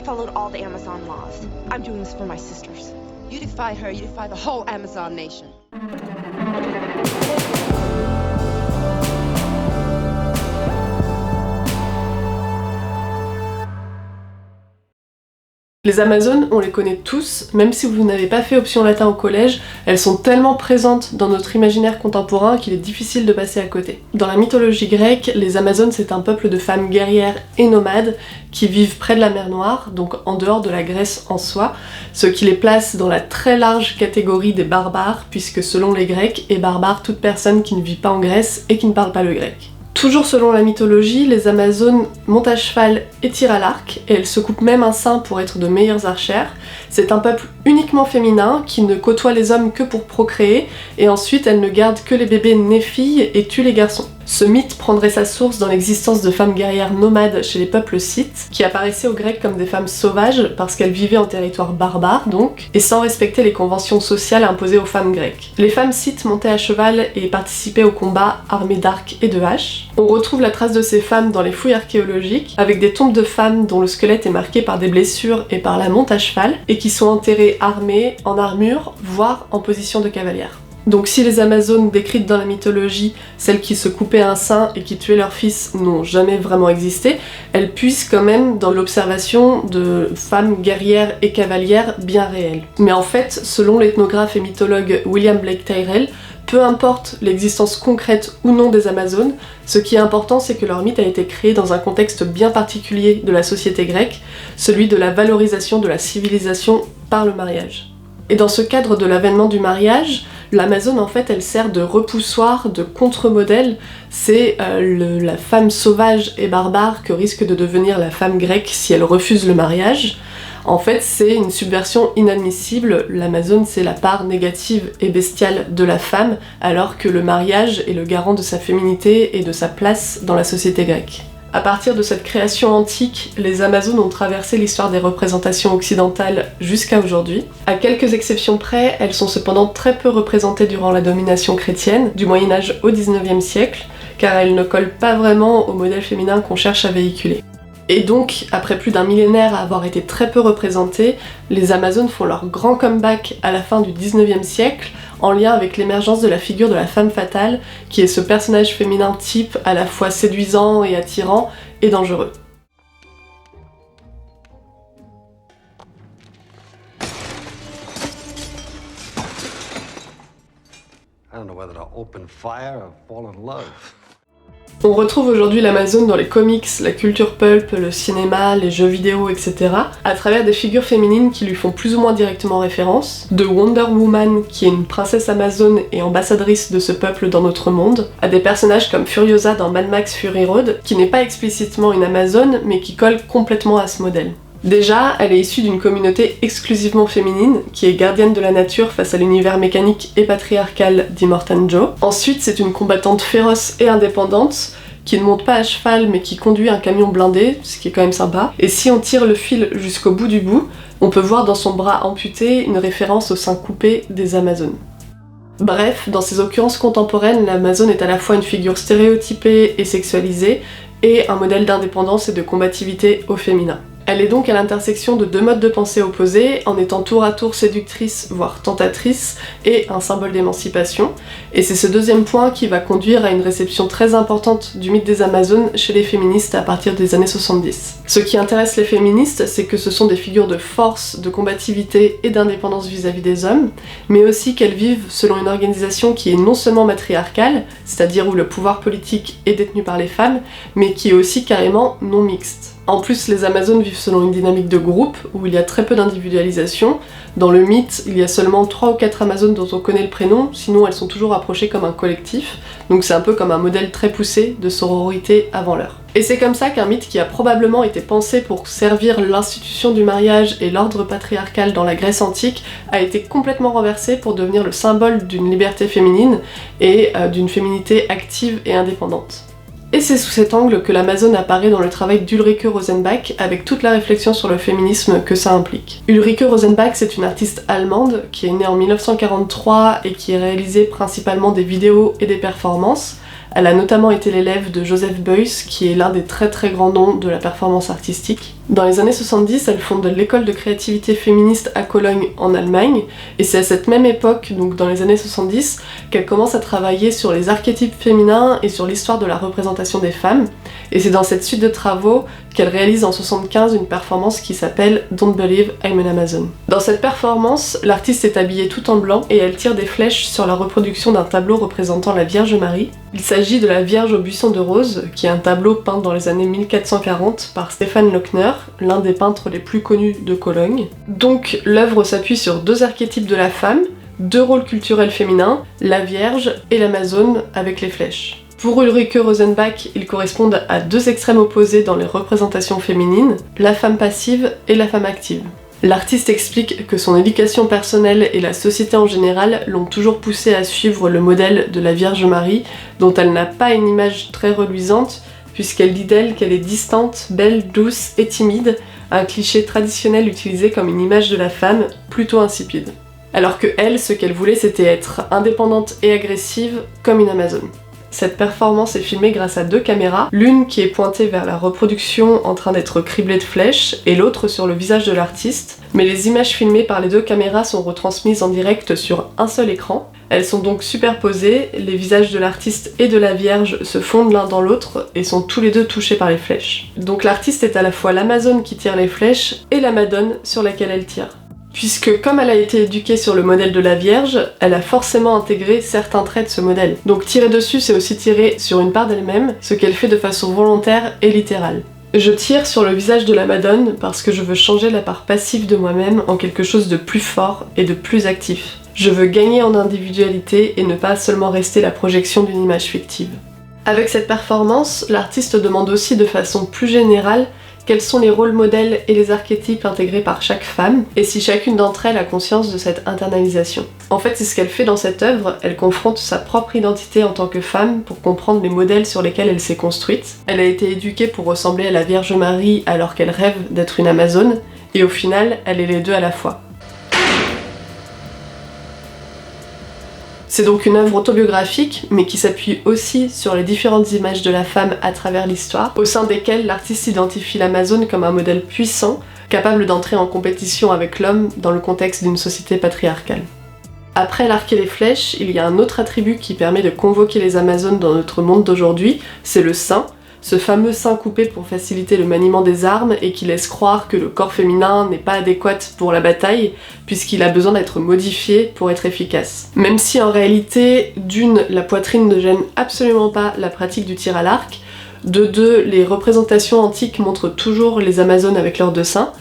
followed all the Amazon laws. I'm doing this for my sisters. You defy her, you defy the whole Amazon nation. Les Amazones, on les connaît tous, même si vous n'avez pas fait option latin au collège, elles sont tellement présentes dans notre imaginaire contemporain qu'il est difficile de passer à côté. Dans la mythologie grecque, les Amazones c'est un peuple de femmes guerrières et nomades qui vivent près de la mer Noire, donc en dehors de la Grèce en soi, ce qui les place dans la très large catégorie des barbares, puisque selon les Grecs est barbare toute personne qui ne vit pas en Grèce et qui ne parle pas le grec. Toujours selon la mythologie, les Amazones montent à cheval et tirent à l'arc, et elles se coupent même un sein pour être de meilleures archères. C'est un peuple uniquement féminin qui ne côtoie les hommes que pour procréer, et ensuite elles ne gardent que les bébés nés filles et tuent les garçons. Ce mythe prendrait sa source dans l'existence de femmes guerrières nomades chez les peuples scythes, qui apparaissaient aux Grecs comme des femmes sauvages parce qu'elles vivaient en territoire barbare donc, et sans respecter les conventions sociales imposées aux femmes grecques. Les femmes scythes montaient à cheval et participaient aux combats armées d'arcs et de haches. On retrouve la trace de ces femmes dans les fouilles archéologiques, avec des tombes de femmes dont le squelette est marqué par des blessures et par la monte à cheval, et qui sont enterrées armées, en armure, voire en position de cavalière. Donc si les Amazones décrites dans la mythologie, celles qui se coupaient un sein et qui tuaient leurs fils, n'ont jamais vraiment existé, elles puissent quand même dans l'observation de femmes guerrières et cavalières bien réelles. Mais en fait, selon l'ethnographe et mythologue William Blake Tyrrell, peu importe l'existence concrète ou non des Amazones, ce qui est important c'est que leur mythe a été créé dans un contexte bien particulier de la société grecque, celui de la valorisation de la civilisation par le mariage. Et dans ce cadre de l'avènement du mariage, l'Amazone en fait elle sert de repoussoir, de contre-modèle, c'est la femme sauvage et barbare que risque de devenir la femme grecque si elle refuse le mariage. En fait c'est une subversion inadmissible, l'Amazone c'est la part négative et bestiale de la femme, alors que le mariage est le garant de sa féminité et de sa place dans la société grecque. À partir de cette création antique, les Amazones ont traversé l'histoire des représentations occidentales jusqu'à aujourd'hui. À quelques exceptions près, elles sont cependant très peu représentées durant la domination chrétienne, du Moyen-Âge au XIXe siècle, car elles ne collent pas vraiment au modèle féminin qu'on cherche à véhiculer. Et donc, après plus d'un millénaire à avoir été très peu représentées, les Amazones font leur grand comeback à la fin du XIXe siècle, en lien avec l'émergence de la figure de la femme fatale, qui est ce personnage féminin type à la fois séduisant et attirant et dangereux. I don't know whether to open fire or fall in love. On retrouve aujourd'hui l'Amazone dans les comics, la culture pulp, le cinéma, les jeux vidéo, etc. à travers des figures féminines qui lui font plus ou moins directement référence, de Wonder Woman, qui est une princesse amazone et ambassadrice de ce peuple dans notre monde, à des personnages comme Furiosa dans Mad Max Fury Road, qui n'est pas explicitement une amazone, mais qui colle complètement à ce modèle. Déjà, elle est issue d'une communauté exclusivement féminine, qui est gardienne de la nature face à l'univers mécanique et patriarcal d'Immortan Joe. Ensuite, c'est une combattante féroce et indépendante, qui ne monte pas à cheval mais qui conduit un camion blindé, ce qui est quand même sympa. Et si on tire le fil jusqu'au bout du bout, on peut voir dans son bras amputé une référence au sein coupé des Amazones. Bref, dans ces occurrences contemporaines, l'Amazone est à la fois une figure stéréotypée et sexualisée, et un modèle d'indépendance et de combativité au féminin. Elle est donc à l'intersection de deux modes de pensée opposés, en étant tour à tour séductrice, voire tentatrice, et un symbole d'émancipation. Et c'est ce deuxième point qui va conduire à une réception très importante du mythe des Amazones chez les féministes à partir des années 70. Ce qui intéresse les féministes, c'est que ce sont des figures de force, de combativité et d'indépendance vis-à-vis des hommes, mais aussi qu'elles vivent selon une organisation qui est non seulement matriarcale, c'est-à-dire où le pouvoir politique est détenu par les femmes, mais qui est aussi carrément non mixte. En plus, les Amazones vivent selon une dynamique de groupe, où il y a très peu d'individualisation. Dans le mythe, il y a seulement 3 ou 4 Amazones dont on connaît le prénom, sinon elles sont toujours approchées comme un collectif, donc c'est un peu comme un modèle très poussé de sororité avant l'heure. Et c'est comme ça qu'un mythe qui a probablement été pensé pour servir l'institution du mariage et l'ordre patriarcal dans la Grèce antique a été complètement renversé pour devenir le symbole d'une liberté féminine et d'une féminité active et indépendante. Et c'est sous cet angle que l'Amazone apparaît dans le travail d'Ulrike Rosenbach, avec toute la réflexion sur le féminisme que ça implique. Ulrike Rosenbach, c'est une artiste allemande qui est née en 1943 et qui a réalisé principalement des vidéos et des performances. Elle a notamment été l'élève de Joseph Beuys, qui est l'un des très très grands noms de la performance artistique. Dans les années 70, elle fonde l'école de créativité féministe à Cologne en Allemagne, et c'est à cette même époque, donc dans les années 70, qu'elle commence à travailler sur les archétypes féminins et sur l'histoire de la représentation des femmes, et c'est dans cette suite de travaux qu'elle réalise en 75 une performance qui s'appelle Don't Believe I'm an Amazon. Dans cette performance, l'artiste est habillée tout en blanc et elle tire des flèches sur la reproduction d'un tableau représentant la Vierge Marie. Il s'agit de la Vierge au buisson de rose, qui est un tableau peint dans les années 1440 par Stefan Lochner, l'un des peintres les plus connus de Cologne. Donc l'œuvre s'appuie sur deux archétypes de la femme, deux rôles culturels féminins, la Vierge et l'Amazone avec les flèches. Pour Ulrike Rosenbach, ils correspondent à deux extrêmes opposés dans les représentations féminines, la femme passive et la femme active. L'artiste explique que son éducation personnelle et la société en général l'ont toujours poussée à suivre le modèle de la Vierge Marie, dont elle n'a pas une image très reluisante, puisqu'elle dit d'elle qu'elle est distante, belle, douce et timide, un cliché traditionnel utilisé comme une image de la femme plutôt insipide. Alors que elle, ce qu'elle voulait, c'était être indépendante et agressive comme une Amazone. Cette performance est filmée grâce à deux caméras, l'une qui est pointée vers la reproduction en train d'être criblée de flèches et l'autre sur le visage de l'artiste, mais les images filmées par les deux caméras sont retransmises en direct sur un seul écran. Elles sont donc superposées, les visages de l'artiste et de la Vierge se fondent l'un dans l'autre et sont tous les deux touchés par les flèches. Donc l'artiste est à la fois l'Amazone qui tire les flèches et la Madone sur laquelle elle tire. Puisque comme elle a été éduquée sur le modèle de la Vierge, elle a forcément intégré certains traits de ce modèle. Donc tirer dessus, c'est aussi tirer sur une part d'elle-même, ce qu'elle fait de façon volontaire et littérale. Je tire sur le visage de la Madone parce que je veux changer la part passive de moi-même en quelque chose de plus fort et de plus actif. Je veux gagner en individualité et ne pas seulement rester la projection d'une image fictive. Avec cette performance, l'artiste demande aussi de façon plus générale quels sont les rôles modèles et les archétypes intégrés par chaque femme, et si chacune d'entre elles a conscience de cette internalisation. En fait, c'est ce qu'elle fait dans cette œuvre, elle confronte sa propre identité en tant que femme pour comprendre les modèles sur lesquels elle s'est construite. Elle a été éduquée pour ressembler à la Vierge Marie alors qu'elle rêve d'être une Amazone, et au final, elle est les deux à la fois. C'est donc une œuvre autobiographique, mais qui s'appuie aussi sur les différentes images de la femme à travers l'histoire, au sein desquelles l'artiste identifie l'Amazone comme un modèle puissant, capable d'entrer en compétition avec l'homme dans le contexte d'une société patriarcale. Après l'arc et les flèches, il y a un autre attribut qui permet de convoquer les Amazones dans notre monde d'aujourd'hui, c'est le sein. Ce fameux sein coupé pour faciliter le maniement des armes et qui laisse croire que le corps féminin n'est pas adéquat pour la bataille puisqu'il a besoin d'être modifié pour être efficace. Même si en réalité, d'une, la poitrine ne gêne absolument pas la pratique du tir à l'arc, de deux, les représentations antiques montrent toujours les Amazones avec leurs deux seins,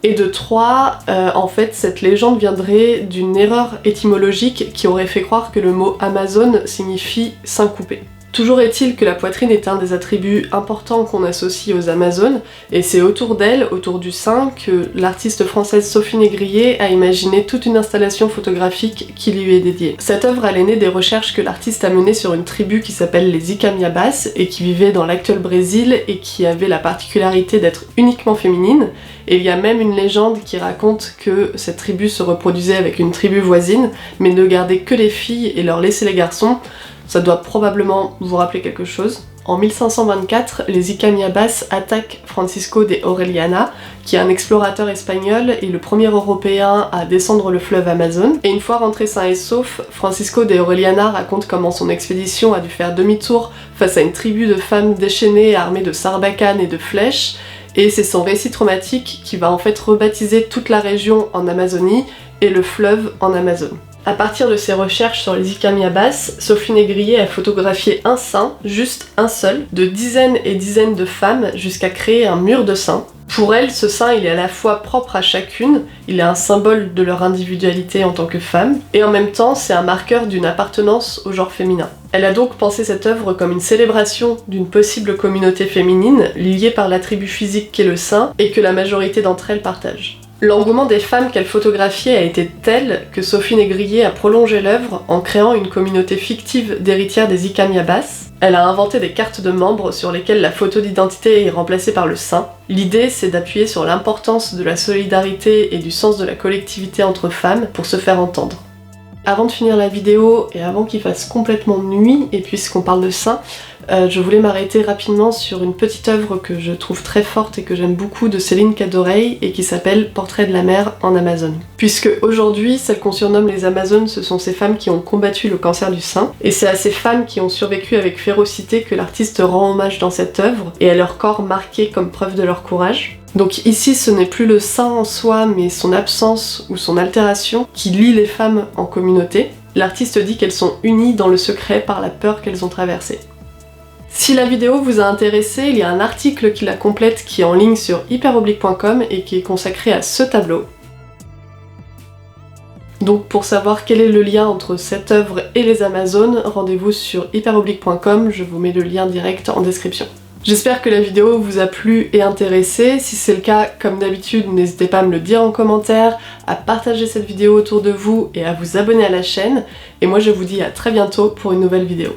et de trois, en fait, cette légende viendrait d'une erreur étymologique qui aurait fait croire que le mot Amazone signifie sein coupé. Toujours est-il que la poitrine est un des attributs importants qu'on associe aux Amazones, et c'est autour d'elle, autour du sein, que l'artiste française Sophie Négrier a imaginé toute une installation photographique qui lui est dédiée. Cette œuvre, elle est née des recherches que l'artiste a menées sur une tribu qui s'appelle les Icamiabas, et qui vivait dans l'actuel Brésil, et qui avait la particularité d'être uniquement féminine, et il y a même une légende qui raconte que cette tribu se reproduisait avec une tribu voisine, mais ne gardait que les filles et leur laissait les garçons. Ça doit probablement vous rappeler quelque chose. En 1524, les Icamiabas attaquent Francisco de Orellana, qui est un explorateur espagnol et le premier européen à descendre le fleuve Amazone. Et une fois rentré sain et sauf, Francisco de Orellana raconte comment son expédition a dû faire demi-tour face à une tribu de femmes déchaînées armées de sarbacanes et de flèches, et c'est son récit traumatique qui va en fait rebaptiser toute la région en Amazonie et le fleuve en Amazone. À partir de ses recherches sur les Icamiabas, Sophie Négrier a photographié un sein, juste un seul, de dizaines et dizaines de femmes jusqu'à créer un mur de seins. Pour elle, ce sein, il est à la fois propre à chacune, il est un symbole de leur individualité en tant que femme, et en même temps, c'est un marqueur d'une appartenance au genre féminin. Elle a donc pensé cette œuvre comme une célébration d'une possible communauté féminine, liée par l'attribut physique qu'est le sein, et que la majorité d'entre elles partagent. L'engouement des femmes qu'elle photographiait a été tel que Sophie Négrier a prolongé l'œuvre en créant une communauté fictive d'héritières des Icamiabas. Elle a inventé des cartes de membres sur lesquelles la photo d'identité est remplacée par le sein. L'idée, c'est d'appuyer sur l'importance de la solidarité et du sens de la collectivité entre femmes pour se faire entendre. Avant de finir la vidéo et avant qu'il fasse complètement nuit, et puisqu'on parle de seins, je voulais m'arrêter rapidement sur une petite œuvre que je trouve très forte et que j'aime beaucoup de Céline Cadoreille et qui s'appelle Portrait de la mer en Amazone. Puisque aujourd'hui, celles qu'on surnomme les Amazones, ce sont ces femmes qui ont combattu le cancer du sein, et c'est à ces femmes qui ont survécu avec férocité que l'artiste rend hommage dans cette œuvre, et à leur corps marqué comme preuve de leur courage. Donc ici, ce n'est plus le sein en soi, mais son absence ou son altération qui lie les femmes en communauté. L'artiste dit qu'elles sont unies dans le secret par la peur qu'elles ont traversée. Si la vidéo vous a intéressé, il y a un article qui la complète qui est en ligne sur hyperoblique.com et qui est consacré à ce tableau. Donc pour savoir quel est le lien entre cette œuvre et les Amazones, rendez-vous sur hyperoblique.com, je vous mets le lien direct en description. J'espère que la vidéo vous a plu et intéressé. Si c'est le cas, comme d'habitude, n'hésitez pas à me le dire en commentaire, à partager cette vidéo autour de vous et à vous abonner à la chaîne. Et moi je vous dis à très bientôt pour une nouvelle vidéo.